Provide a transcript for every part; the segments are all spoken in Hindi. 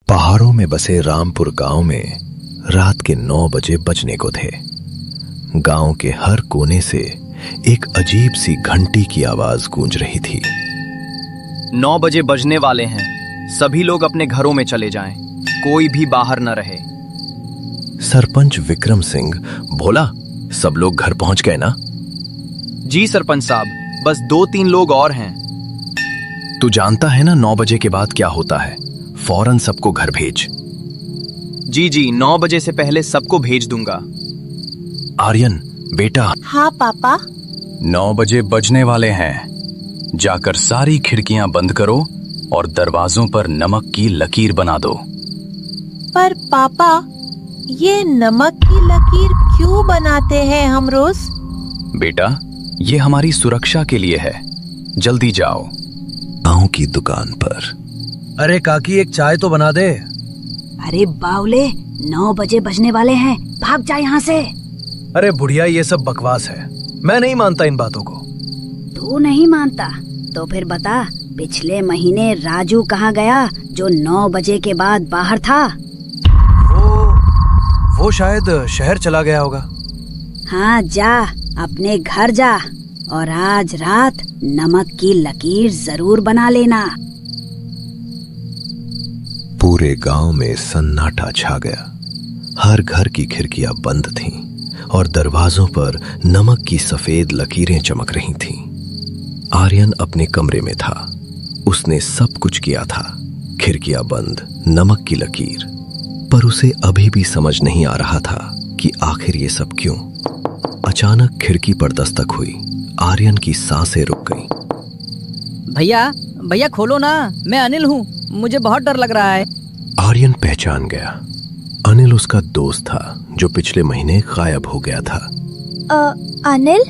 पहाड़ों में बसे रामपुर गांव में रात के 9 बजे बजने को थे। गांव के हर कोने से एक अजीब सी घंटी की आवाज गूंज रही थी। 9 बजे बजने वाले हैं, सभी लोग अपने घरों में चले जाएं, कोई भी बाहर न रहे। सरपंच विक्रम सिंह बोला, सब लोग घर पहुंच गए ना? जी सरपंच साहब, बस 2-3 लोग और हैं। तू जानता है ना 9 बजे के बाद क्या होता है? फौरन सबको घर भेज। जी 9 बजे से पहले सबको भेज दूंगा। आर्यन बेटा। हाँ पापा। 9 बजे बजने वाले हैं, जाकर सारी खिड़कियां बंद करो और दरवाजों पर नमक की लकीर बना दो। पर पापा, ये नमक की लकीर क्यों बनाते हैं हम रोज? बेटा, ये हमारी सुरक्षा के लिए है। जल्दी जाओ। गांव की दुकान पर। अरे काकी, एक चाय तो बना दे। अरे बावले, 9 बजे बजने वाले हैं, भाग जा यहाँ से। अरे बुढ़िया, ये सब बकवास है, मैं नहीं मानता इन बातों को। तू नहीं मानता तो फिर बता, पिछले महीने राजू कहाँ गया जो 9 बजे के बाद बाहर था? वो शायद शहर चला गया होगा। हाँ, जा अपने घर जा और आज रात नमक की लकीर जरूर बना लेना। पूरे गांव में सन्नाटा छा गया। हर घर की खिड़कियां बंद थीं और दरवाजों पर नमक की सफेद लकीरें चमक रही थीं। आर्यन अपने कमरे में था। उसने सब कुछ किया था, खिड़कियां बंद, नमक की लकीर, पर उसे अभी भी समझ नहीं आ रहा था कि आखिर ये सब क्यों। अचानक खिड़की पर दस्तक हुई। आर्यन की सांसें रुक गईं। भैया खोलो ना, मैं अनिल हूँ, मुझे बहुत डर लग रहा है। आर्यन पहचान गया। अनिल उसका दोस्त था जो पिछले महीने गायब हो गया था। अनिल,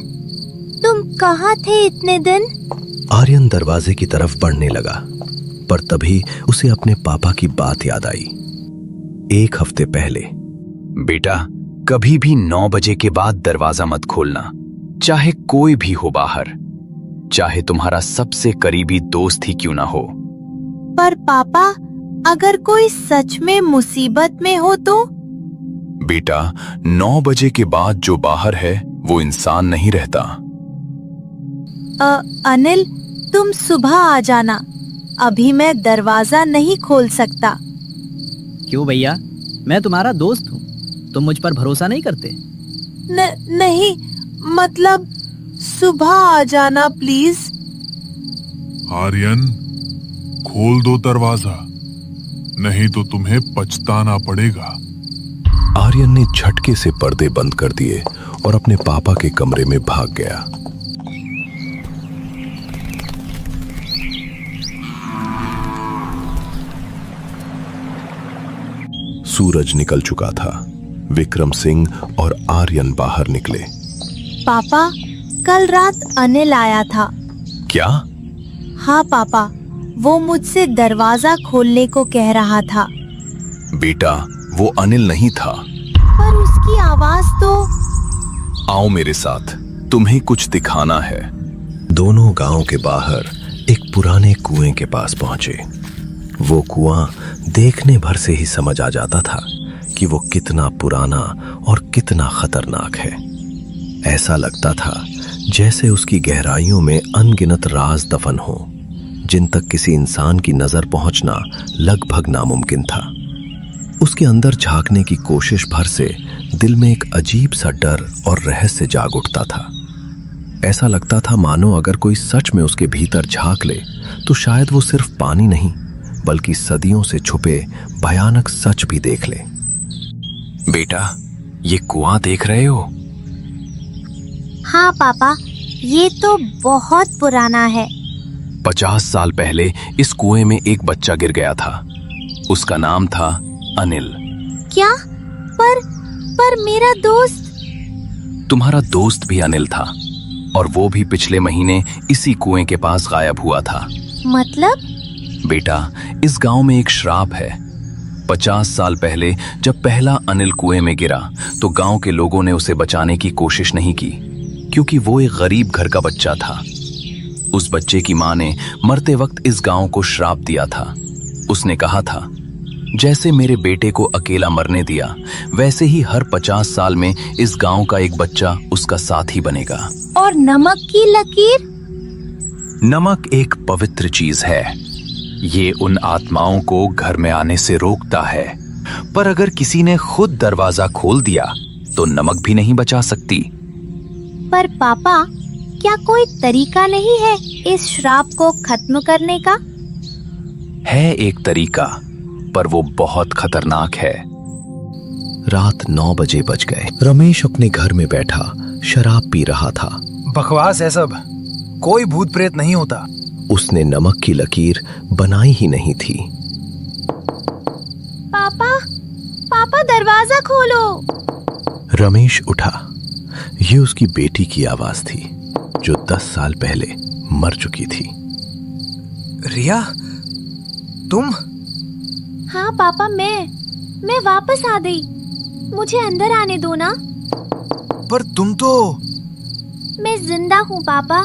तुम कहाँ थे इतने दिन? आर्यन दरवाजे की तरफ बढ़ने लगा, पर तभी उसे अपने पापा की बात याद आई। 1 हफ्ते पहले। बेटा, कभी भी 9 बजे के बाद दरवाजा मत खोलना, चाहे कोई भी हो बाहर, चाहे तुम्हारा सबसे करीबी दोस्त ही क्यों ना हो। पर पापा, अगर कोई सच में मुसीबत में हो तो? बेटा, 9 बजे के बाद जो बाहर है वो इंसान नहीं रहता। अनिल, तुम सुबह आ जाना, अभी मैं दरवाजा नहीं खोल सकता। क्यों भैया, मैं तुम्हारा दोस्त हूँ, तुम मुझ पर भरोसा नहीं करते? नहीं, मतलब सुबह आ जाना प्लीज। आर्यन, खोल दो दरवाजा, नहीं तो तुम्हें पछताना पड़ेगा। आर्यन ने झटके से पर्दे बंद कर दिए और अपने पापा के कमरे में भाग गया। सूरज निकल चुका था। विक्रम सिंह और आर्यन बाहर निकले। पापा, कल रात अनिल आया था। क्या? हाँ पापा, वो मुझसे दरवाजा खोलने को कह रहा था। बेटा, वो अनिल नहीं था। पर उसकी आवाज तो। आओ मेरे साथ, तुम्हें कुछ दिखाना है। दोनों गांव के बाहर एक पुराने कुएं के पास पहुंचे। वो कुआं देखने भर से ही समझ आ जाता था कि वो कितना पुराना और कितना खतरनाक है। ऐसा लगता था जैसे उसकी गहराइयों में अनगिनत राज दफन हो, जिन तक किसी इंसान की नजर पहुंचना लगभग नामुमकिन था। उसके अंदर झांकने की कोशिश भर से दिल में एक अजीब सा डर और रहस्य जाग उठता था। ऐसा लगता था मानो अगर कोई सच में उसके भीतर झांक ले तो शायद वो सिर्फ पानी नहीं बल्कि सदियों से छुपे भयानक सच भी देख ले। बेटा, ये कुआं देख रहे हो? हाँ पापा, ये तो बहुत पुराना है। 50 साल पहले इस कुएं में एक बच्चा गिर गया था। उसका नाम था अनिल। क्या? पर मेरा दोस्त? तुम्हारा दोस्त भी अनिल था और वो भी पिछले महीने इसी कुएं के पास गायब हुआ था। मतलब? बेटा, इस गांव में एक श्राप है। 50 साल पहले जब पहला अनिल कुएं में गिरा तो गांव के लोगों ने उसे बचाने की कोशिश नहीं की, क्योंकि वो एक गरीब घर का बच्चा था। उस बच्चे की मां ने मरते वक्त इस गांव को श्राप दिया था। उसने कहा था, जैसे मेरे बेटे को अकेला मरने दिया, वैसे ही हर 50 साल में इस गांव का एक बच्चा उसका साथी बनेगा। और नमक की लकीर? नमक एक पवित्र चीज है। ये उन आत्माओं को घर में आने से रोकता है, पर अगर किसी ने खुद दरवाजा खोल दिया तो नमक भी नहीं बचा सकती। पर पापा, क्या कोई तरीका नहीं है इस श्राप को खत्म करने का? है एक तरीका, पर वो बहुत खतरनाक है। रात 9 बजे बज गए। रमेश अपने घर में बैठा शराब पी रहा था। बकवास है सब, कोई भूत प्रेत नहीं होता। उसने नमक की लकीर बनाई ही नहीं थी। पापा, पापा दरवाजा खोलो। रमेश उठा। ये उसकी बेटी की आवाज थी, जो 10 साल पहले मर चुकी थी। रिया, तुम? हाँ पापा, मैं वापस आ गई। मुझे अंदर आने दो ना। पर तुम तो... मैं जिंदा हूँ पापा,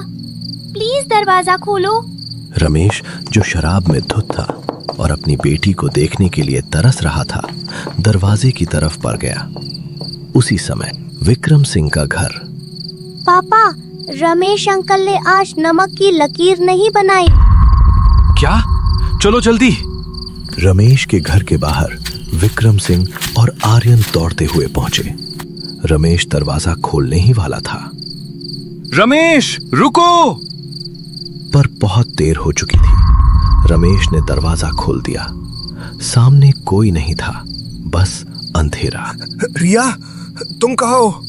प्लीज दरवाजा खोलो। रमेश, जो शराब में धुत था और अपनी बेटी को देखने के लिए तरस रहा था, दरवाजे की तरफ बढ़ गया। उसी समय विक्रम सिंह का घर। पापा, रमेश अंकल ने आज नमक की लकीर नहीं बनाई। क्या? चलो जल्दी। रमेश के घर के बाहर विक्रम सिंह और आर्यन दौड़ते हुए पहुंचे। रमेश दरवाजा खोलने ही वाला था। रमेश, रुको! पर बहुत देर हो चुकी थी। रमेश ने दरवाजा खोल दिया। सामने कोई नहीं था, बस अंधेरा। रिया, तुम कहाँ हो?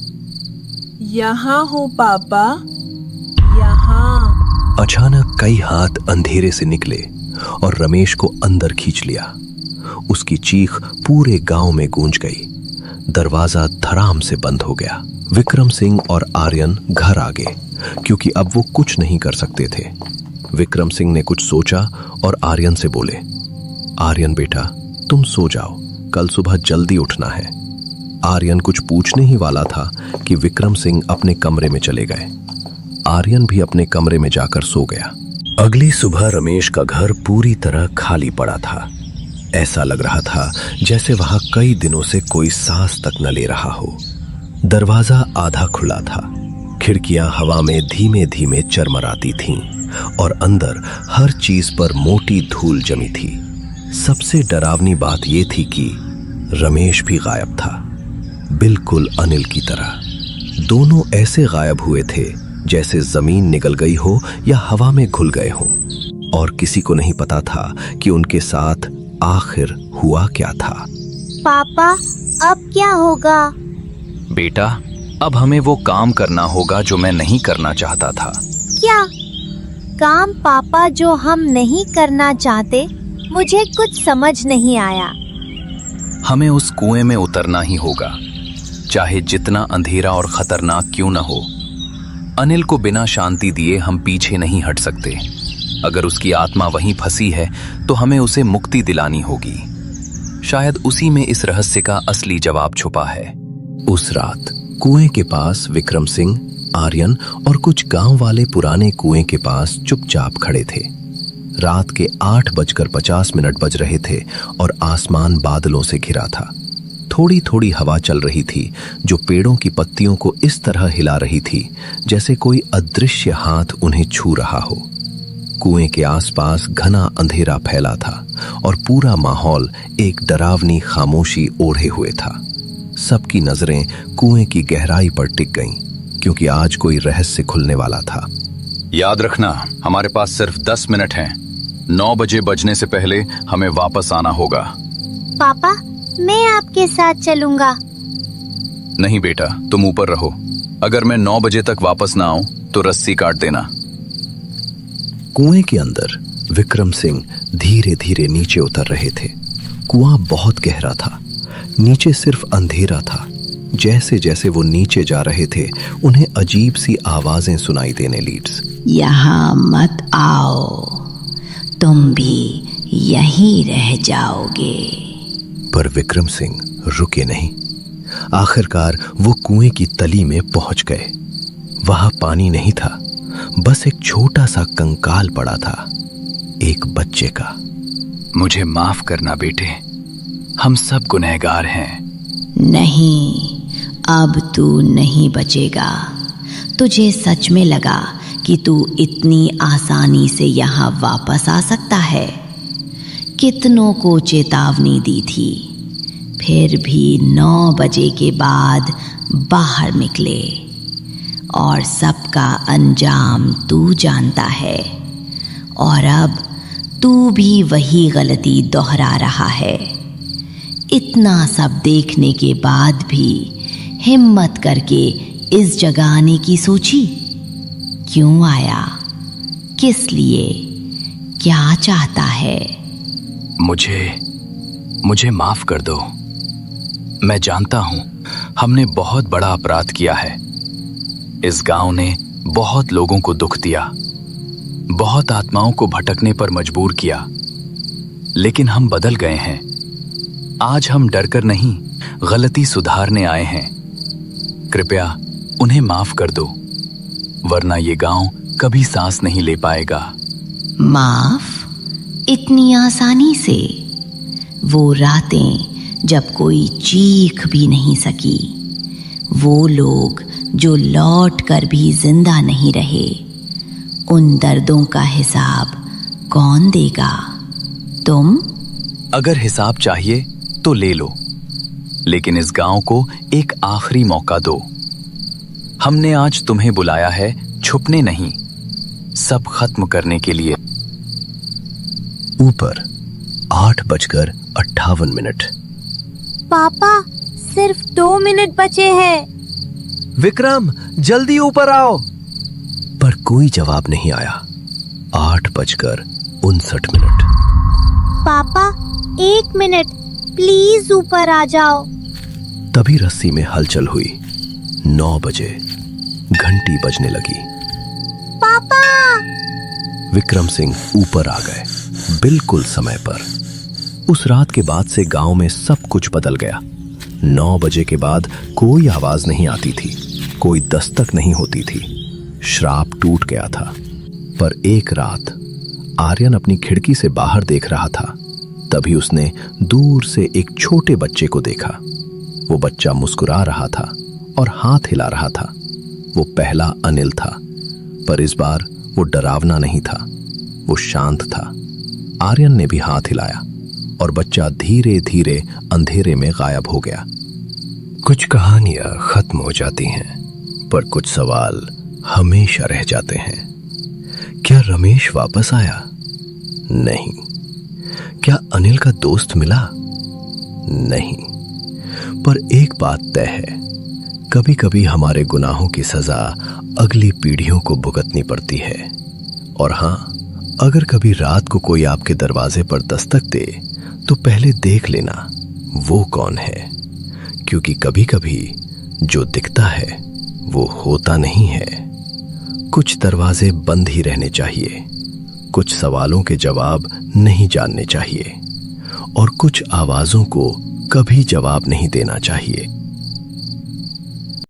यहाँ हूँ पापा, यहाँ। अचानक कई हाथ अंधेरे से निकले और रमेश को अंदर खींच लिया। उसकी चीख पूरे गांव में गूंज गई। दरवाजा धड़ाम से बंद हो गया। विक्रम सिंह और आर्यन घर आ गए, क्योंकि अब वो कुछ नहीं कर सकते थे। विक्रम सिंह ने कुछ सोचा और आर्यन से बोले, आर्यन बेटा, तुम सो जाओ, कल सुबह जल्दी उठना है। आर्यन कुछ पूछने ही वाला था कि विक्रम सिंह अपने कमरे में चले गए। आर्यन भी अपने कमरे में जाकर सो गया। अगली सुबह रमेश का घर पूरी तरह खाली पड़ा था। ऐसा लग रहा था जैसे वहां कई दिनों से कोई सांस तक न ले रहा हो। दरवाजा आधा खुला था। खिड़कियां हवा में धीमे धीमे चरमराती थीं और अंदर हर चीज पर मोटी धूल जमी थी। सबसे डरावनी बात यह थी कि रमेश भी गायब था, बिल्कुल अनिल की तरह। दोनों ऐसे गायब हुए थे जैसे जमीन निगल गई हो या हवा में घुल गए हों, और किसी को नहीं पता था कि उनके साथ आखिर हुआ क्या था। पापा, अब क्या होगा? बेटा, अब हमें वो काम करना होगा जो मैं नहीं करना चाहता था। क्या काम पापा जो हम नहीं करना चाहते? मुझे कुछ समझ नहीं आया। हमें उस कुएं में उतरना ही होगा, चाहे जितना अंधेरा और खतरनाक क्यों न हो। अनिल को बिना शांति दिए हम पीछे नहीं हट सकते। अगर उसकी आत्मा वहीं फंसी है तो हमें उसे मुक्ति दिलानी होगी। शायद उसी में इस रहस्य का असली जवाब छुपा है। उस रात कुएं के पास विक्रम सिंह, आर्यन और कुछ गांव वाले पुराने कुएं के पास चुपचाप खड़े थे। रात के 8:50 बज रहे थे और आसमान बादलों से घिरा था। थोड़ी थोड़ी हवा चल रही थी जो पेड़ों की पत्तियों को इस तरह हिला रही थी जैसे कोई अदृश्य हाथ उन्हें छू रहा हो। कुएं के आसपास घना अंधेरा फैला था और पूरा माहौल एक डरावनी खामोशी ओढ़े हुए था। सबकी नजरें कुएं की गहराई पर टिक गईं, क्योंकि आज कोई रहस्य खुलने वाला था। याद रखना, हमारे पास सिर्फ 10 मिनट हैं। 9 बजे बजने से पहले हमें वापस आना होगा। पापा, मैं आपके साथ चलूंगा। नहीं बेटा, तुम ऊपर रहो। अगर मैं 9 बजे तक वापस ना आऊं तो रस्सी काट देना। कुएं के अंदर विक्रम सिंह धीरे धीरे नीचे उतर रहे थे। कुआं बहुत गहरा था, नीचे सिर्फ अंधेरा था। जैसे जैसे वो नीचे जा रहे थे उन्हें अजीब सी आवाजें सुनाई देने लीड्स। यहाँ मत आओ, तुम भी यहीं रह जाओगे। पर विक्रम सिंह रुके नहीं। आखिरकार वो कुएं की तली में पहुंच गए। वहां पानी नहीं था, बस एक छोटा सा कंकाल पड़ा था, एक बच्चे का। मुझे माफ करना बेटे, हम सब गुनहगार हैं। नहीं, अब तू नहीं बचेगा। तुझे सच में लगा कि तू इतनी आसानी से यहाँ वापस आ सकता है? कितनों को चेतावनी दी थी, फिर भी 9 बजे के बाद बाहर निकले, और सबका अंजाम तू जानता है। और अब तू भी वही गलती दोहरा रहा है। इतना सब देखने के बाद भी हिम्मत करके इस जगह आने की सोची? क्यों आया? किस लिए? क्या चाहता है? मुझे माफ कर दो। मैं जानता हूं हमने बहुत बड़ा अपराध किया है। इस गांव ने बहुत लोगों को दुख दिया, बहुत आत्माओं को भटकने पर मजबूर किया, लेकिन हम बदल गए हैं। आज हम डरकर नहीं, गलती सुधारने आए हैं। कृपया उन्हें माफ कर दो, वरना ये गांव कभी सांस नहीं ले पाएगा। माफ? इतनी आसानी से? वो रातें जब कोई चीख भी नहीं सकी, वो लोग जो लौट कर भी जिंदा नहीं रहे, उन दर्दों का हिसाब कौन देगा? तुम? अगर हिसाब चाहिए तो ले लो, लेकिन इस गांव को एक आखिरी मौका दो। हमने आज तुम्हें बुलाया है छुपने नहीं, सब खत्म करने के लिए। ऊपर 8:58। पापा, सिर्फ 2 मिनट बचे हैं। विक्रम, जल्दी ऊपर आओ। पर कोई जवाब नहीं आया। 8:59। पापा, 1 मिनट, प्लीज ऊपर आ जाओ। तभी रस्सी में हलचल हुई। 9 बजे घंटी बजने लगी। पापा! विक्रम सिंह ऊपर आ गए, बिल्कुल समय पर। उस रात के बाद से गांव में सब कुछ बदल गया। 9 बजे के बाद कोई आवाज नहीं आती थी, कोई दस्तक नहीं होती थी। श्राप टूट गया था। पर एक रात आर्यन अपनी खिड़की से बाहर देख रहा था। तभी उसने दूर से एक छोटे बच्चे को देखा। वो बच्चा मुस्कुरा रहा था और हाथ हिला रहा था। वो पहला अनिल था, पर इस बार वो डरावना नहीं था, वो शांत था। आर्यन ने भी हाथ हिलाया और बच्चा धीरे धीरे अंधेरे में गायब हो गया। कुछ कहानियां खत्म हो जाती हैं, पर कुछ सवाल हमेशा रह जाते हैं। क्या रमेश वापस आया? नहीं। क्या अनिल का दोस्त मिला? नहीं। पर एक बात तय है, कभी कभी हमारे गुनाहों की सजा अगली पीढ़ियों को भुगतनी पड़ती है। और हां, अगर कभी रात को कोई आपके दरवाजे पर दस्तक दे तो पहले देख लेना वो कौन है, क्योंकि कभी कभी जो दिखता है वो होता नहीं है। कुछ दरवाजे बंद ही रहने चाहिए, कुछ सवालों के जवाब नहीं जानने चाहिए, और कुछ आवाजों को कभी जवाब नहीं देना चाहिए।